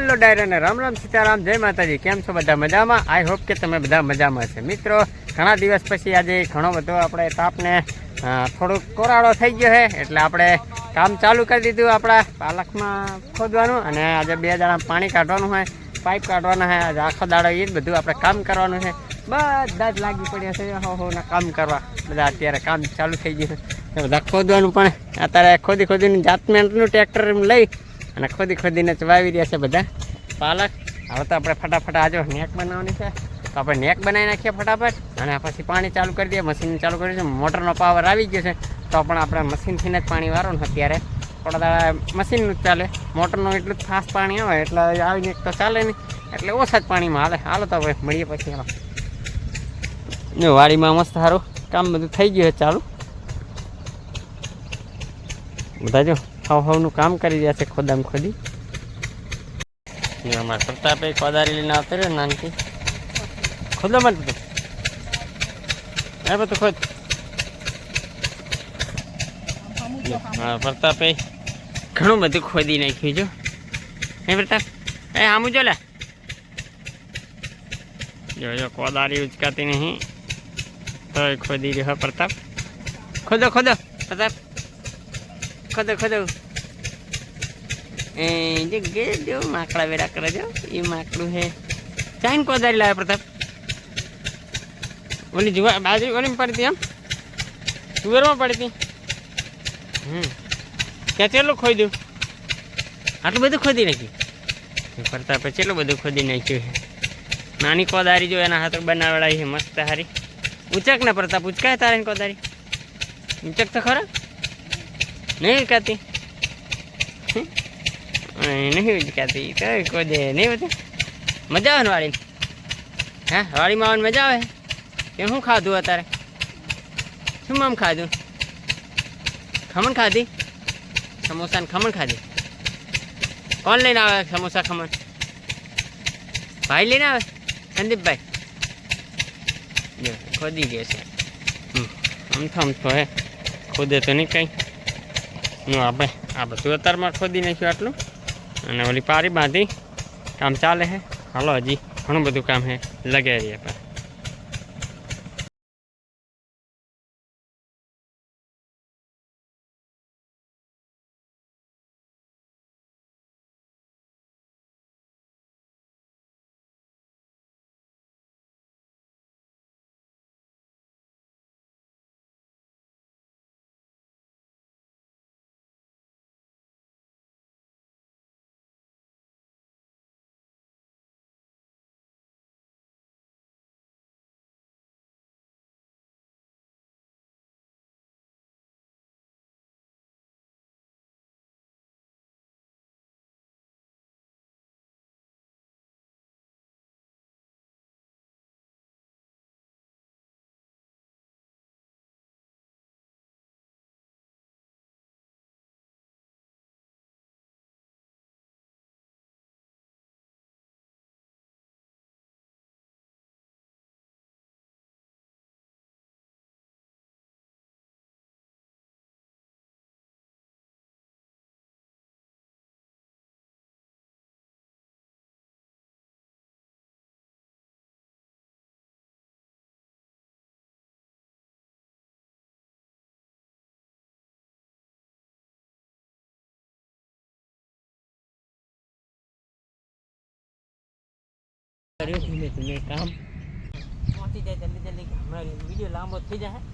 Hello डायरा ने राम राम सीताराम जय माताजी। केम छो बधा मजामां? आई होप के तमे बधा मजामां छो। मित्रों घणा दिवस पछी आज घणो बधो आपणे तापने थोड़ो कोराड़ो थई गयो है एटले आपणे काम चालू करी दीधुं आपणा पालकमां खोदवानुं अने आज बे जणा पाणी काढवानुं है, पाइप काढवाना है। आज आखो दाड़ो ए ज बधुं आपणे काम करवानुं है। बधा ज लागी पड्या छे ना काम करवा। बधा अत्यारे काम चालू थई गयुं छे। बधा खोदवानुं पण अत्यारे खोदी खोदीने जातमेंटनुं ट्रेक्टर लई અને ખોદી ખોદીને વાવી રહ્યા છે બધા પાલક। હવે તો આપણે ફટાફટ આજો નેક બનાવવાની છે તો આપણે નેક બનાવી નાખીએ ફટાફટ અને પછી પાણી ચાલુ કરી દઈએ। મશીન ચાલુ કરી છે, મોટરનો પાવર આવી ગયો છે તો પણ આપણે મશીનથી જ પાણી વાળવાનું અત્યારે થોડા દાડા મશીનનું જ ચાલે, મોટરનું એટલું જ ફાસ્ટ પાણી આવે એટલે આવીને તો ચાલે નહીં, એટલે ઓછા જ પાણીમાં હાલે। હાલો તો હવે મળીએ પછી। હાલો જો વાડીમાં મસ્ત સારું કામ બધું થઈ ગયું છે ચાલુ। બધા જો હવનું કામ કરી રહ્યા છે ખોદામ ખોદી। અમારા પ્રતાપે કોદારી લઈને આવતો રહ્યો નાનથી ખોદો મત બધું બધું ખોદ। હા પ્રતાપે ઘણું બધું ખોદી નાખ્યું જો હે પ્રતાપ। એ આમું જો લે જો કોદારી ઉચકાતી નહીં તો ખોદી રહ્યો પ્રતાપ। ખોદો ખોદો પ્રતાપ ખોદો ખોદો। जो माकड़ा वेरा करे जो ये माकड़ू है चाइन कोदारी लाया प्रताप। ओली जुआ बाजू ओली में पड़ी थी हम टूर में पड़ी थी। क्या चलो खोई दू आटलू बधु खोदी नाखी प्रतापे चलो बधु खोदी नाख्युं है। नानी कोदारी जो एना हाथ बनावड़ाई है मस्त हारी। उचक ने प्रताप उचकाय तारे कोदारी उचक तो खरा नहीं उचकाती नहीं उचकाती तो खोदे नहीं बता मजा आवे वाड़ी। हाँ वाड़ी में आवन मजा आवे के हूँ खाधु अतारे शुं आम खाधु? खमण खाधी समोसा ने खमण खाधी। कौन लईने आवे समोसा खमण? भाई लईने आवे संदीप भाई जो खोदी गए छे। हम तो है खोदे तो नहीं कहीं आप आ बधुं अतारमां खोदी नाख्युं आटलुं અને ઓલી પારી બાંધી કામ ચાલે છે। હાલો હજી ઘણું બધું કામ છે લગાવી રહ્યા। धीमे धीमे काम पहुंची जाए जल्दी जल्दी हमारा वीडियो लांबो थी जाए।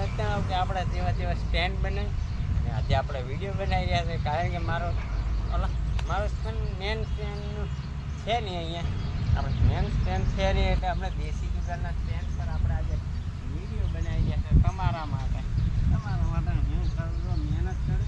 બતાવો કે આપણા જેવા જેવા સ્ટેન્ડ બને અને આજે આપણે વિડીયો બનાવી રહ્યા છે. કારણ કે મારો મેન સ્ટેન્ડનું છે નહીં અહીંયા, આપણે મેન સ્ટેન્ડ છે નહીં એટલે આપણે દેશી જુગારના સ્ટેન્ડ પર આપણે આજે વિડીયો બનાવી રહ્યા છે તમારા માટે. હું કરું મહેનત કરું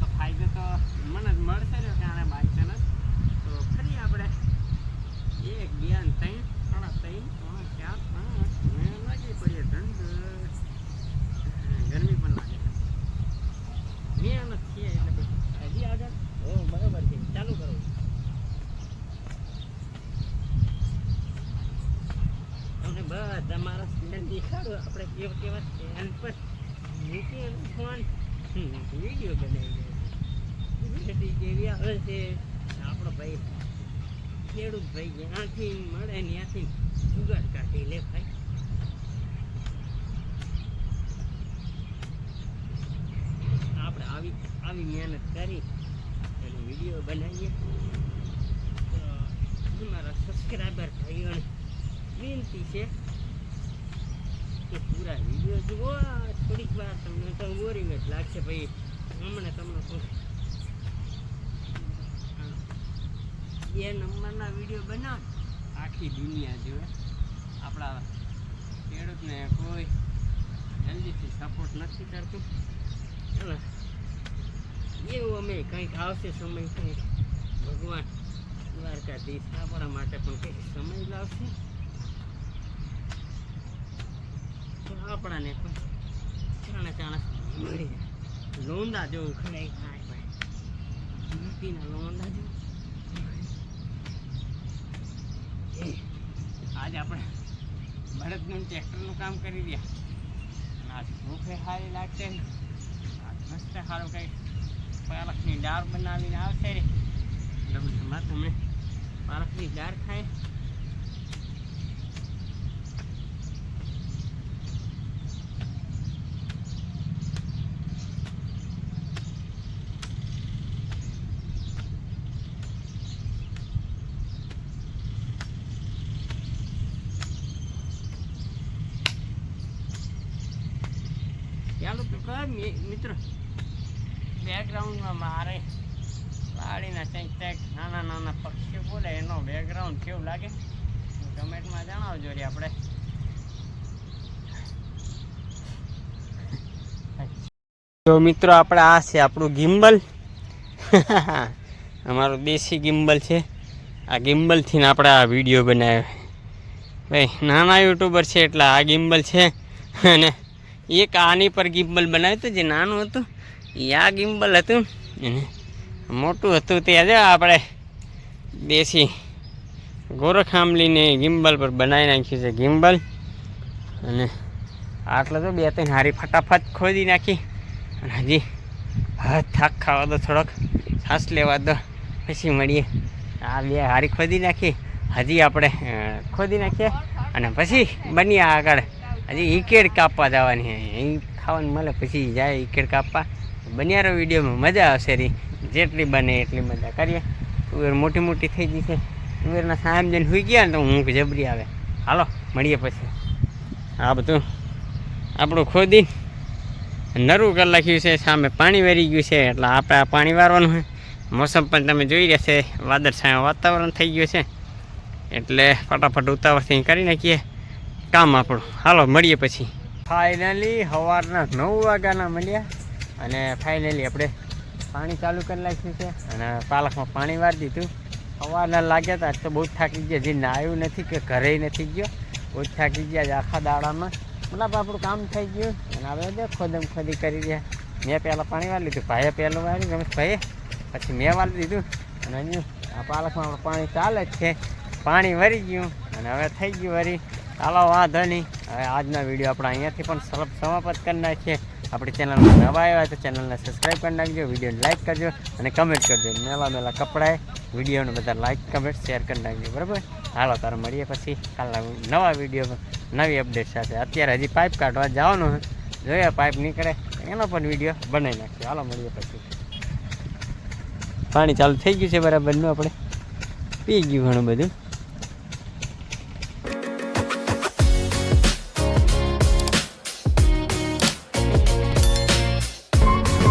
તો ફાયદો તો મને જ મળશે ને કારણ બાય ચાન્સ તો ફરી આપણે 1 2 3 3 4 5 લાગી પડીએ ધંધો. ગરમી પણ લાગે મહેનત છે એટલે હજી આગળ બરોબર છે. ચાલુ કરો. તમને બધા મારા સ્ટેન્ડ દેખાડો આપણે કેવા સ્ટેન્ડ પર મૂકી ફોન વિડીયો બનાવી કેવી આવે છે. આપણો ભાઈ ખેડૂત ભાઈ જ્યાંથી મળે ત્યાંથી જુગાડ કાઢી લે ભાઈ. આપણે આવી મહેનત કરી અને વિડીયો બનાવીએ તો મારા સબસ્ક્રાઈબર ભાઈઓને વિનંતી છે કે પૂરા વિડીયો જુઓ. થોડીક વાર તમને તો બોરિંગ જ લાગશે ભાઈ. હમણાં તમને 2 નંબરના વિડીયો બનાવ આખી દુનિયા જોવે. આપણા ખેડૂતને કોઈ જલ્દીથી સપોર્ટ નથી કરતું. એવું અમે કંઈક આવશે સમય, કંઈક ભગવાન દ્વારકાધીશ આપણા માટે પણ કંઈક સમય લાવશે તો આપણાને પણ ચાણા મળી જાય. લોંદા જેવું ખડાઈ થાય ભાઈ, યુપીના લોંદા જેવું. આજે આપણે બળદનું ટ્રેક્ટરનું કામ કરી રહ્યા. આજ ભૂખે સારી લાગશે ને મસ્ત સારું કંઈક પાલકની દાળ બનાવીને આવશે રે. લગ્નમાં તમે પાલકની દાળ ખાય. ચાલો તો કર મિત્રો. બેકગ્રાઉન્ડમાં મારે વાડીના કંઈક નાના પક્ષીઓ બોલે એનો બેકગ્રાઉન્ડ કેવું લાગે કમેન્ટમાં જણાવજો રે. આપણે તો મિત્રો આપણે આ છે આપણું ગિમ્બલ. અમારું દેશી ગિમ્બલ છે. આ ગિમ્બલથી આપણે આ વિડીયો બનાવ્યો ભાઈ. નાના યુટ્યુબર છે એટલે આ ગિમ્બલ છે. અને એક આની પર ગિમ્બલ બનાવ્યું હતું જે નાનું હતું એ આ ગિમ્બલ હતું. અને મોટું હતું તે આજે આપણે દેશી ગોરખ આંબલીને ગિમ્બલ પર બનાવી નાખ્યું છે ગિમ્બલ. અને આટલો તો 2-3 હારી ફટાફટ ખોદી નાખી. અને હજી થાક ખાવા દો, થોડોક છાસ લેવા દો, પછી મળીએ. આ 2 હારી ખોદી નાખી. હજી આપણે ખોદી નાખીએ અને પછી બનીએ આગળ. હજી ઈકેડ કાપવા જવાની એ ખાવાનું મળે પછી જાય ઈકેડ કાપવા. બન્યારો વિડીયોમાં મજા આવશે રી. જેટલી બને એટલી મજા કરીએ. તુવેર મોટી થઈ ગઈ છે. તુવેરના સામ જઈને સુઈ ગયા ને તો ઊંઘ જબરી આવે. હાલો મળીએ પછી. આ બધું આપણું ખોદી નરું કરી નાખ્યું છે. સામે પાણી વેરી ગયું છે એટલે આપણે આ પાણી વારવાનું હોય. મોસમ પણ તમે જોઈ રહ્યા છે, વાદળછાયા વાતાવરણ થઈ ગયું છે એટલે ફટાફટ ઉતાવળથી કરી નાખીએ કામ આપણું. હાલો મળીએ પછી. ફાઇનલી સવારના 9 વાગ્યાના મળ્યા અને ફાઇનલી આપણે પાણી ચાલુ કરી નાખ્યું છે અને પાલકમાં પાણી વાળી દીધું. સવારના લાગ્યા હતા તો બહુ જ થાકી ગયા. જે નાયું નથી કે ઘરે નથી ગયો, બહુ જ થાકી ગયા આખા દાડામાં. મતલબ આપણું કામ થઈ ગયું અને હવે ખોદી કરી રહ્યા. મેં પહેલાં પાણી વાળી લીધું, ભાઈએ પહેલું વાળ્યું, રમેશભાઈએ, પછી મેં વાળી દીધું. અને હજુ આ પાલકમાં આપણું પાણી ચાલે જ છે. પાણી વરી ગયું અને હવે થઈ ગયું વરી. ચાલો વાંધો નહીં. હવે આજના વિડીયો આપણે અહીંયાથી પણ સમાપ્ત કરી નાખીએ. આપણી ચેનલમાં નવા આવ્યા તો ચેનલને સબસ્ક્રાઈબ કરી નાખજો, વિડીયોને લાઇક કરજો અને કમેન્ટ કરજો. મેલા કપડાએ વિડીયોને બધા લાઇક કમેન્ટ શેર કરી નાખજો. બરાબર. હાલો તારે મળીએ પછી કાલના નવા વિડીયો નવી અપડેટ સાથે. અત્યારે હજી પાઇપ કાઢવા જવાનું જોઈએ, પાઇપ નીકળે એનો પણ વિડીયો બનાવી નાખીએ. હાલો મળીએ પછી. પાણી ચાલુ થઈ ગયું છે બરાબરનું, આપણે પી ગયું ઘણું બધું.